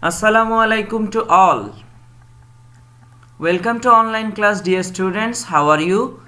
Assalamu alaikum to all. Welcome to online class, dear students. How are you?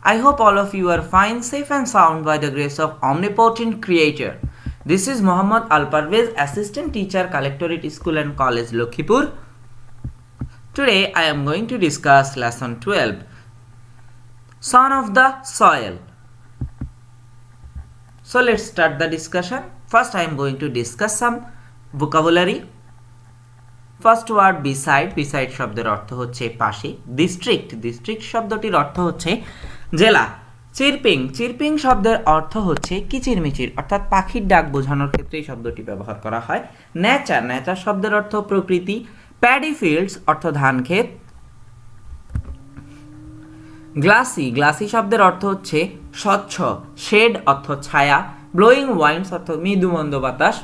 I hope all of you are fine, safe and sound by the grace of omnipotent creator. This is Muhammad Al Parvez, assistant teacher, Collectorate School and College, Lakhipur. Today I am going to discuss lesson 12, Son of the Soil. So let's start the discussion. First I am going to discuss some vocabulary. First word beside beside শব্দের অর্থ হচ্ছে পাশে। District district শব্দটির অর্থ হচ্ছে জেলা। চিরপিং চিরপিং শব্দের অর্থ হচ্ছে কিচিরমিচির অর্থাৎ পাখির ডাক বোঝানোর ক্ষেত্রে এই শব্দটি ব্যবহার করা হয়। নেচার নেচার শব্দের অর্থ প্রকৃতি। প্যাডি ফিল্ডস অর্থ ধান ক্ষেত। গ্লাসি গ্লাসি শব্দের অর্থ হচ্ছে স্বচ্ছ। শেড অর্থ ছায়া। ব্লোয়িং ওয়াইন্ডস অর্থ মৃদুমন্দ বাতাস।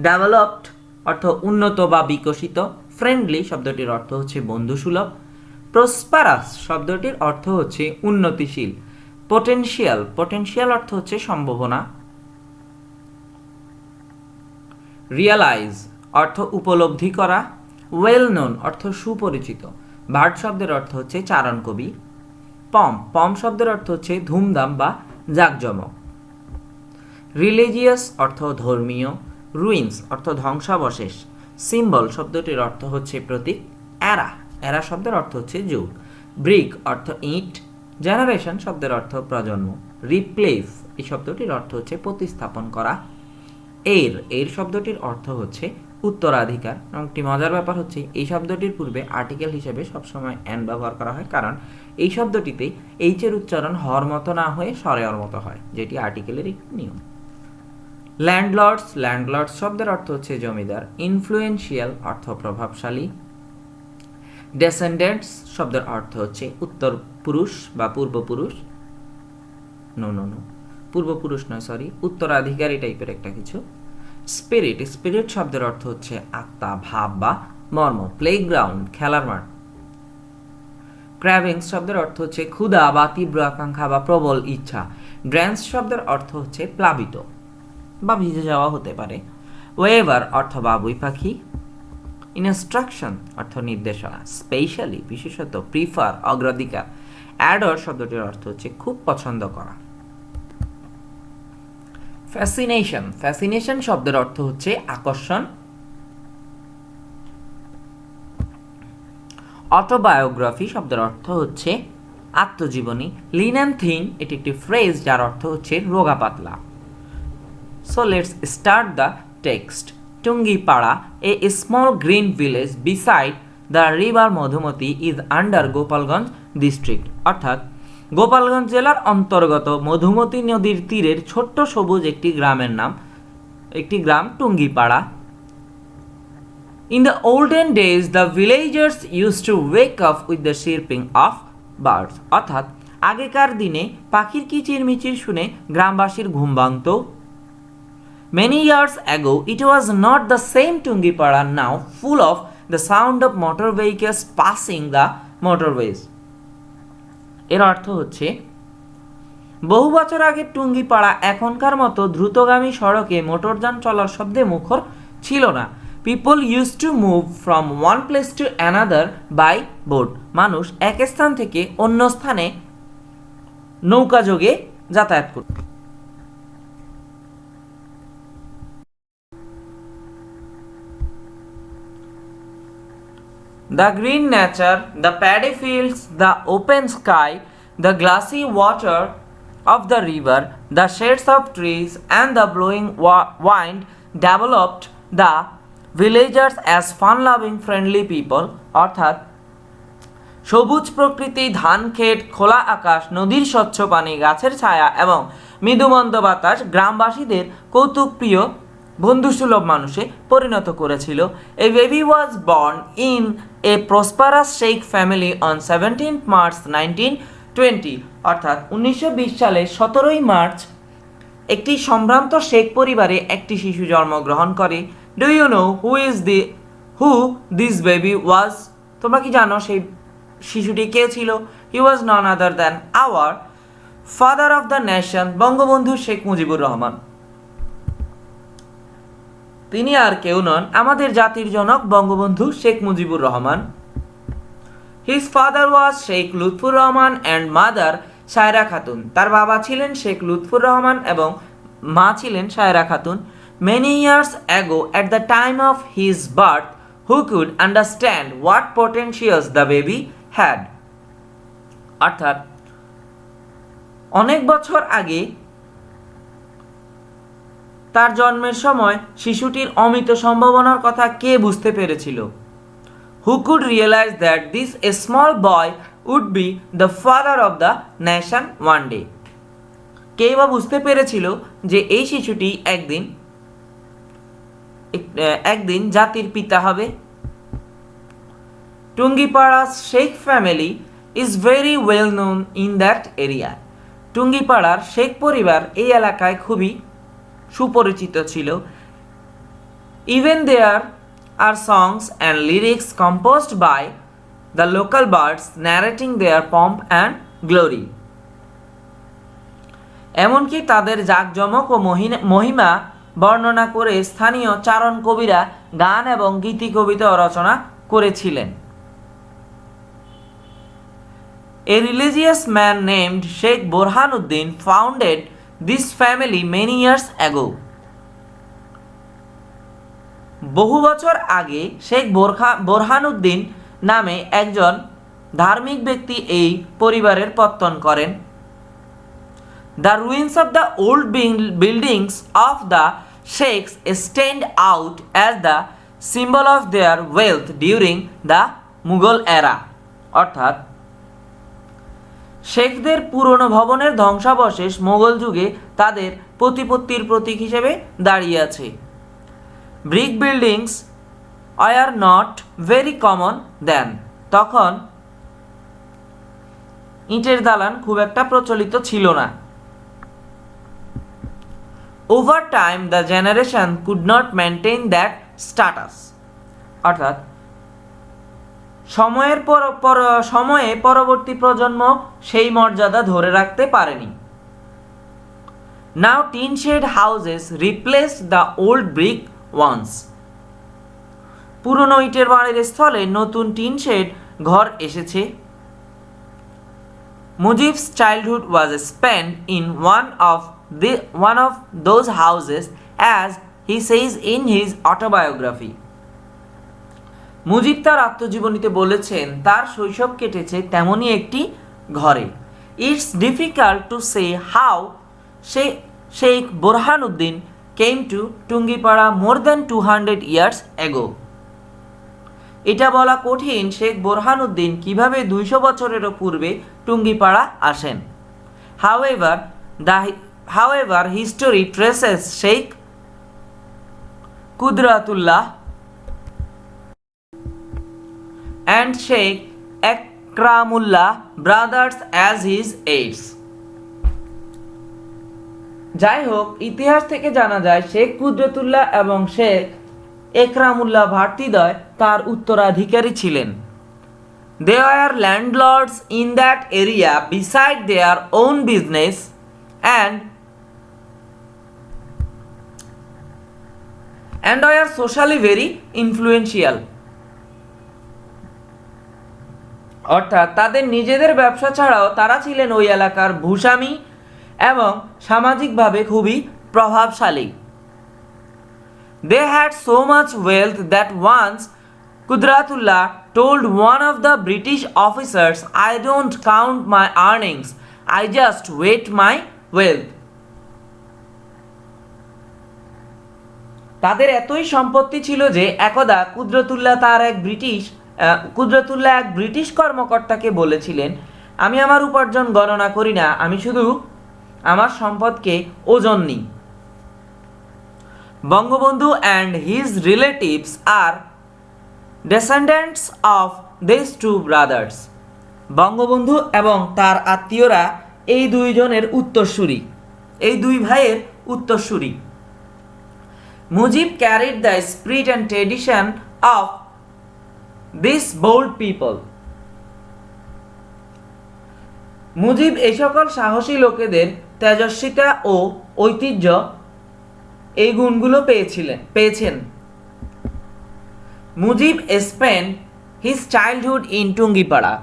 ডেভেলপড অর্থ উন্নত বা বিকশিত। ফ্রেন্ডলি শব্দটির অর্থ হচ্ছে বন্ধুসুলভ। প্রসপারাস শব্দটির অর্থ হচ্ছে উন্নতিশীল। পোটেনশিয়াল পোটেনশিয়াল অর্থ হচ্ছে সম্ভাবনা। রিয়ালাইজ অর্থ উপলব্ধি করা। ওয়েল নোন অর্থ সুপরিচিত। বার্ড শব্দের অর্থ হচ্ছে চারণ কবি। পম পম শব্দের অর্থ হচ্ছে ধুমধাম বা জাঁকজমক। রিলিজিয়াস অর্থ ধর্মীয়। রুইন্স অর্থ ধ্বংসাবশেষ। সিম্বল শব্দটির অর্থ হচ্ছে প্রতীক। এরা এরা শব্দের অর্থ হচ্ছে যুগ। ব্রিক অর্থ ইট। জেনারেশন শব্দের অর্থ প্রজন্ম। রিপ্লেস এই শব্দটির অর্থ হচ্ছে প্রতিস্থাপন করা। এর এর শব্দটির অর্থ হচ্ছে উত্তরাধিকার। এবং একটি মজার ব্যাপার হচ্ছে এই শব্দটির পূর্বে আর্টিকেল হিসেবে সবসময় অ্যান ব্যবহার করা হয়, কারণ এই শব্দটিতে এইচের উচ্চারণ হর মতো না হয়ে স্বরের মতো হয়, যেটি আর্টিকেলের একটি নিয়ম। ল্যান্ডলর্ডস ল্যান্ডলর্ডস শব্দের অর্থ হচ্ছে জমিদার। ইনফ্লুয়েন্সিয়াল অর্থ প্রভাবশালী। ডেসেন্ডেন্টস শব্দের অর্থ হচ্ছে উত্তর পুরুষ বা পূর্বপুরুষ। নো নো নো পূর্বপুরুষ নয়, সরি, উত্তরাধিকারী টাইপের একটা কিছু। স্পিরিট স্পিরিট শব্দের অর্থ হচ্ছে আত্মা, ভাব বা মর্ম। প্লেগ্রাউন্ড খেলার মাঠ। ক্র্যাভিংস শব্দের অর্থ হচ্ছে ক্ষুধা বা তীব্র আকাঙ্ক্ষা বা প্রবল ইচ্ছা। ড্র্যান্স শব্দের অর্থ হচ্ছে প্লাবিত বা ভিজে যাওয়া হতে পারে। ওয়েভার অর্থ বাবুই পাখি। ইনস্ট্রাকশন অর্থ নির্দেশনা। স্পেশালি বিশেষত। প্রিফার অগ্রাধিকার। অ্যাডর শব্দটির অর্থ হচ্ছে খুব পছন্দ করা। ফ্যাসিনেশন ফ্যাসিনেশন শব্দের অর্থ হচ্ছে আকর্ষণ। অটোবায়োগ্রাফি শব্দের অর্থ হচ্ছে আত্মজীবনী। লিন অ্যান্ড থিন এটি একটি ফ্রেজ যার অর্থ হচ্ছে রোগা পাতলা। So let's start the text. Tungipara, a small green village beside the river Madhumati, is under Gopalganj district. অর্থাৎ গোপালগঞ্জ জেলার অন্তর্গত মধুমতি নদীর তীরের ছোট্ট সবুজ একটি গ্রামের নাম, একটি গ্রাম Tungipara. In the olden days, the villagers used to wake up with the chirping of birds. অর্থাৎ আগেকার দিনে পাখির কিচিরমিচির শুনে গ্রামবাসীর ঘুম ভাঙত। Many years ago, it was not the same Tungipara now, full of the sound of motor vehicles passing the motorways. এর অর্থ হচ্ছে বহু বছর আগে টুঙ্গিপাড়া এখনকার মতো দ্রুতগামী সড়কে মোটরযান চলার শব্দে মুখর ছিল না। People used to move from one place to another by boat. মানুষ এক স্থান থেকে অন্য স্থানে নৌকা যোগে যাতায়াত করত। The green nature, the paddy fields, the open sky, the glassy water of the river, the shades of trees, and the blowing wind developed the villagers as fun-loving, friendly people. অর্থাৎ সবুজ প্রকৃতি, ধান ক্ষেত, খোলা আকাশ, নদীর স্বচ্ছ পানি, গাছের ছায়া এবং মৃদুমন্দ বাতাস গ্রামবাসীদের কৌতুকপ্রিয় বন্ধুসুলভ মানুষে পরিণত করেছিল। A baby was born in a prosperous sheikh family on 17th March 1920. অর্থাৎ 1920 সালের 17ই মার্চ একটি সম্ভ্রান্ত শেখ পরিবারে একটি শিশু জন্মগ্রহণ করে। Do you know who this baby was? তোমরা কি জানো সেই শিশুটি কে ছিল? He was none other than our father of the nation, Bangabandhu Sheikh Mujibur Rahman. তিনি আর কেউ নন, আমাদের জাতির জনক Bangabandhu Sheikh Mujibur Rahman. His father was Sheikh Lutfur Rahman and mother Sayera Khatun. তার বাবা ছিলেন শেখ লুৎফুর রহমান এবং মা ছিলেন Sayera Khatun. Many years ago at the time of his birth who could understand what potentials the baby had. অর্থাৎ অনেক বছর আগে তার জন্মের সময় শিশুটির অমিত সম্ভাবনার কথা কে বুঝতে পেরেছিল? Who could realize that this a small boy would be the father of the nation one day? কে বা বুঝতে পেরেছিল যে এই শিশুটি একদিন জাতির পিতা হবে? টুঙ্গিপাড়া's Sheikh family is very well known in that area. টুঙ্গিপাড়ার Sheikh পরিবার এই এলাকায় খুবই সুপরিচিত ছিল। Even there are songs and lyrics composed by the local bards narrating their pomp and glory. এমনকি তাদের জাঁকজমক ও মহিমা বর্ণনা করে স্থানীয় চারণ কবিরা গান এবং গীতি কবিতা রচনা করেছিলেন। A religious man named Sheikh Burhanuddin founded this family many years ago. বহু বছর আগে শেখ বোরহানুদ্দিন নামে একজন ধার্মিক ব্যক্তি এই পরিবারের পত্তন করেন। The ruins of the old buildings of the Sheikhs stand out as the symbol of their wealth during the Mughal era. অর্থাৎ শেখদের পুরনো ভবনের ধ্বংসাবশেষ মোগল যুগে তাদের প্রতিপত্তির প্রতীক হিসেবে দাঁড়িয়ে আছে। Brick buildings are not very common then. তখন ইটের দালান খুব একটা প্রচলিত ছিল না। Over time the generation could not maintain that status. অর্থাৎ সময়ে পরবর্তী প্রজন্ম সেই মর্যাদা ধরে রাখতে পারেনি। Now tin shed houses replaced the old brick ones. পুরনো ইটের বাড়ির স্থলে নতুন টিন শেড ঘর এসেছে। মুজিব's childhood was spent in one of those houses, as he says in his autobiography. Mujib তার আত্মজীবনীতে বলেছেন তার শৈশব কেটেছে তেমনই একটি ঘরে। It's difficult to say how Sheikh Borhanuddin came to Tungipara more than 200 years ago. এটা বলা কঠিন শেখ বোরহানুদ্দিন কিভাবে 200 বছরেরও পূর্বে টুঙ্গিপাড়া আসেন। However, history traces Sheikh Qudratullah and Sheikh Ekramullah brothers as his heirs. যাই হোক, ইতিহাস থেকে জানা যায় শেখ কুদরতুল্লাহ এবং শেখ একরামুল্লাহ ভাতৃদ্বয় তার উত্তরাধিকারী ছিলেন। They were landlords in that area beside their own business and were socially very influential. অর্থাৎ তাদের নিজেদের ব্যবসা ছাড়াও তারা ছিলেন ওই এলাকার ভূস্বামী এবং সামাজিকভাবে খুবই প্রভাবশালী। They had so much wealth that once Qudratullah told one of the British officers, "I don't count my earnings, I just weight my wealth." তাদের এতই সম্পত্তি ছিল যে একদা কুদরতুল্লাহ এক ব্রিটিশ কর্মকর্তাকে বলেছিলেন, আমি আমার উপার্জন গণনা করি না, আমি শুধু আমার সম্পদকে ওজন নিই। Bangabandhu and his relatives are descendants of these two brothers. Bangabandhu এবং তার আত্মীয়রা এই দুইজনের উত্তরসূরি, এই দুই ভাইয়ের উত্তরসূরি। Mujib carried the spirit and tradition of these bold people. Mujib এই সকল সাহসী লোকেদের তেজস্বিতা ও ঐতিহ্য এই গুণগুলো পেয়েছেন। Mujib spend his childhood in Tungipara.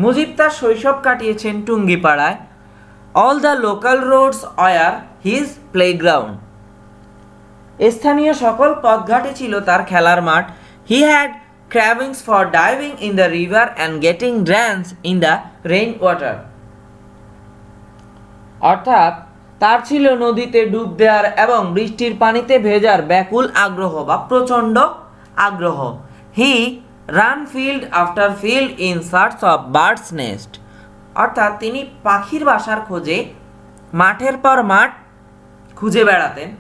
Mujib তার শৈশব কাটিয়েছেন টুঙ্গিপাড়ায়। All the local roads were his playground. স্থানীয় সকল পথঘাটে ছিল তার খেলার মাঠ। He had cravings for diving in the river and getting dance in the rain water. অর্থাৎ তার ছিল নদীতে ডুব দেওয়ার এবং বৃষ্টির পানিতে ভেজার ব্যাকুল আগ্রহ বা প্রচণ্ড আগ্রহ। He run field after field in search of birds nest. অর্থাৎ তিনি পাখির বাসার খোঁজে মাঠের পর মাঠ খুঁজে বেড়াতেন।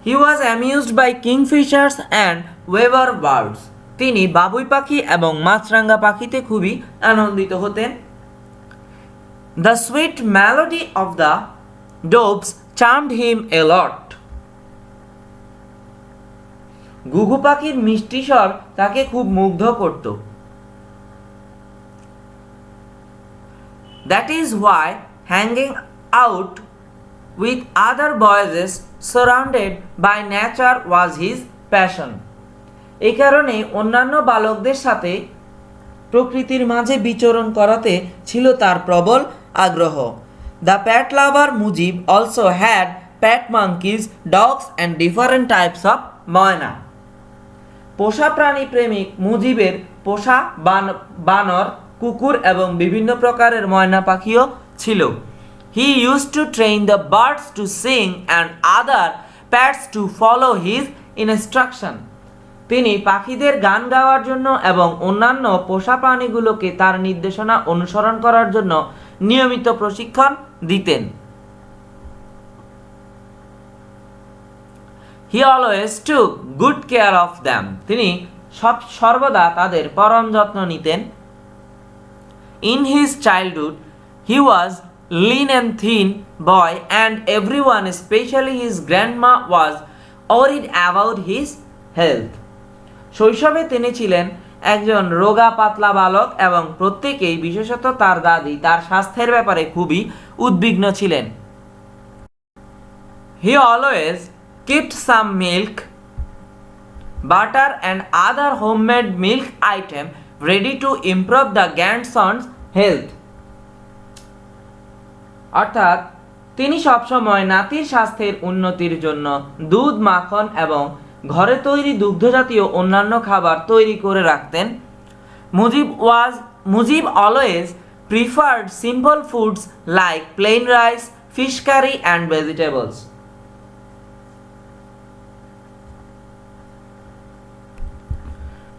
He was amused by kingfishers and weaver birds. তিনি বাবুই পাখি এবং মাছরাঙা পাখিতে খুবই আনন্দিত হতেন। The sweet melody of the doves charmed him a lot. ঘুঘু পাখির মিষ্টি স্বর তাকে খুব মুগ্ধ করত। That is why hanging out with other boys surrounded by nature was his passion. এই কারণে অন্যান্য বালকদের সাথে প্রকৃতির মাঝে বিচরণ করাতে ছিল তার প্রবল আগ্রহ। The pet lover Mujib also had pet monkeys, dogs and different types of myna. পোষা প্রাণী প্রেমিক মুজিবের পোষা বানর, কুকুর এবং বিভিন্ন প্রকারের ময়না পাখিও ছিল। He use to train the birds to sing and other pets to follow his instruction. তিনি পাখিদের গান গাওয়ার জন্য এবং অন্যান্য পোষা প্রাণীগুলোকে তার নির্দেশনা অনুসরণ করার জন্য নিয়মিত প্রশিক্ষণ দিতেন। He always took good care of them. তিনি সর্বদা তাদের পরম যত্ন নিতেন। In his childhood he was lean and thin boy and everyone, especially his grandma, was worried about his health. শৈশবে তিনি ছিলেন একজন রোগা পাতলা বালক এবং প্রত্যেকেই, বিশেষত তার দাদি, তার স্বাস্থ্যের ব্যাপারে খুবই উদ্বিগ্ন ছিলেন। He always kept some milk, butter and other homemade milk item ready to improve the grandson's health. অর্থাৎ তিনি সবসময় নাতির স্বাস্থ্যের উন্নতির জন্য দুধ, মাখন এবং ঘরে তৈরি দুগ্ধজাতীয় অন্যান্য খাবার তৈরি করে রাখতেন। Mujib always preferred simple foods like plain rice, fish curry and vegetables.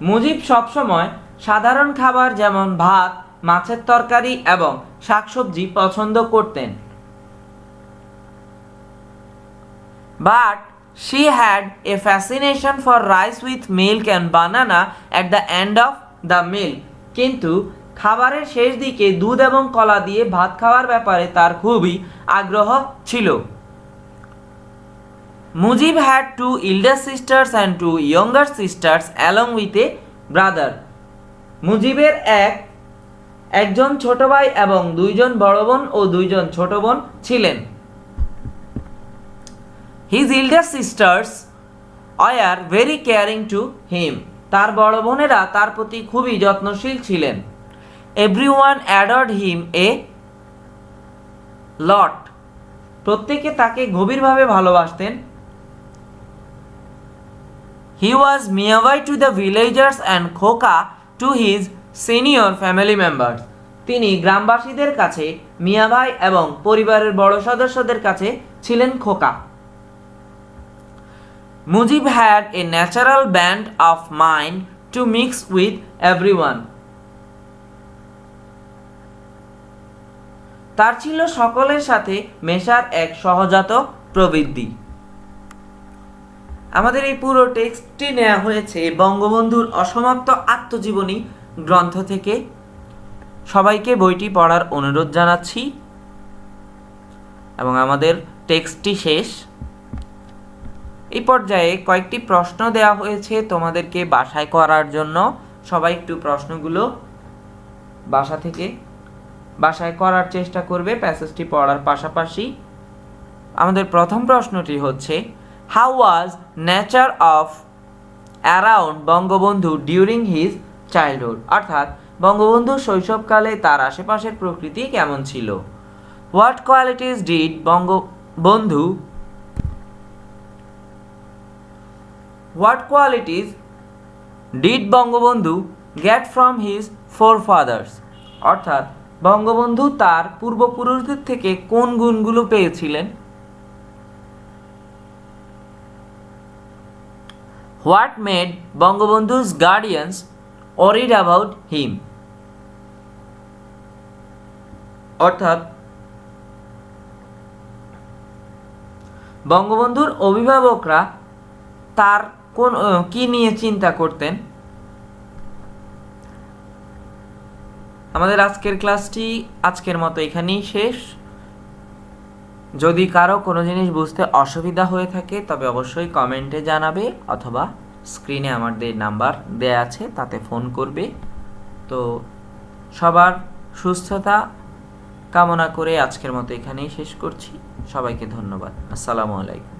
Mujib সবসময় সাধারণ খাবার যেমন ভাত, মাছের তরকারি এবং শাকসবজি পছন্দ করতেন। But she had a fascination for rice with milk and banana at the end of the meal. কিন্তু খাবারের শেষ দিকে দুধ এবং কলা দিয়ে ভাত খাওয়ার ব্যাপারে তার খুবই আগ্রহ ছিল। Mujib had two elder sisters and two younger sisters along with a brother. মুজিবের একজন ছোট ভাই এবং দুইজন বড় বোন ও দুইজন ছোট বোন ছিলেন। His elder sisters were very caring to him. তার বড় বোনেরা তার প্রতি খুবই যত্নশীল ছিলেন। Everyone adored him a lot. প্রত্যেকে তাকে গভীরভাবে ভালোবাসতেন। He was Miyawai to the villagers and Khoka to his senior family members. তিনি গ্রামবাসীদের কাছে মিয়াভাই এবং পরিবারের বড় সদস্যদের কাছে ছিলেন খোকা। Mujib had a natural bent of mind to mix with everyone. তার ছিল সকলের সাথে মেশার এক সহজাত প্রবৃত্তি। আমাদের এই পুরো টেক্সটটি নেওয়া হয়েছে বঙ্গবন্ধুর অসমাপ্ত আত্মজীবনী গ্রন্থ থেকে। সবাইকে বইটি পড়ার অনুরোধ জানাচ্ছি এবং আমাদের টেক্সটটি শেষ। এই পর্যায়ে কয়েকটি প্রশ্ন দেওয়া হয়েছে তোমাদেরকে বাসায় করার জন্য। সবাই একটু প্রশ্নগুলো বাসা থেকে বাসায় করার চেষ্টা করবে প্যাসেজটি পড়ার পাশাপাশি। আমাদের প্রথম প্রশ্নটি হচ্ছে, how was nature of around Bangabandhu during his childhood, অর্থাৎ বঙ্গবন্ধুর শৈশবকালে তার আশেপাশের প্রকৃতি কেমন ছিল। What qualities did Bangabandhu get from his forefathers, অর্থাৎ বঙ্গবন্ধু তার পূর্বপুরুষদের থেকে কোন গুণগুলো পেয়েছিলেন। What made Bangabandhu's guardians worried about him, অর্থাৎ বঙ্গবন্ধুর অভিভাবকরা তার কি নিয়ে চিন্তা করতেন। আমাদের আজকের ক্লাসটি আজকের মতো এখানেই শেষ। যদি কারো কোনো জিনিস বুঝতে অসুবিধা হয়ে থাকে তবে অবশ্যই কমেন্টে জানাবে অথবা স্ক্রিনে আমাদের নাম্বার দেয়া আছে তাতে ফোন করবে। তো সবার সুস্থতা কামনা করে আজকের মতো এখানেই শেষ করছি। সবাইকে ধন্যবাদ। আসসালামু আলাইকুম।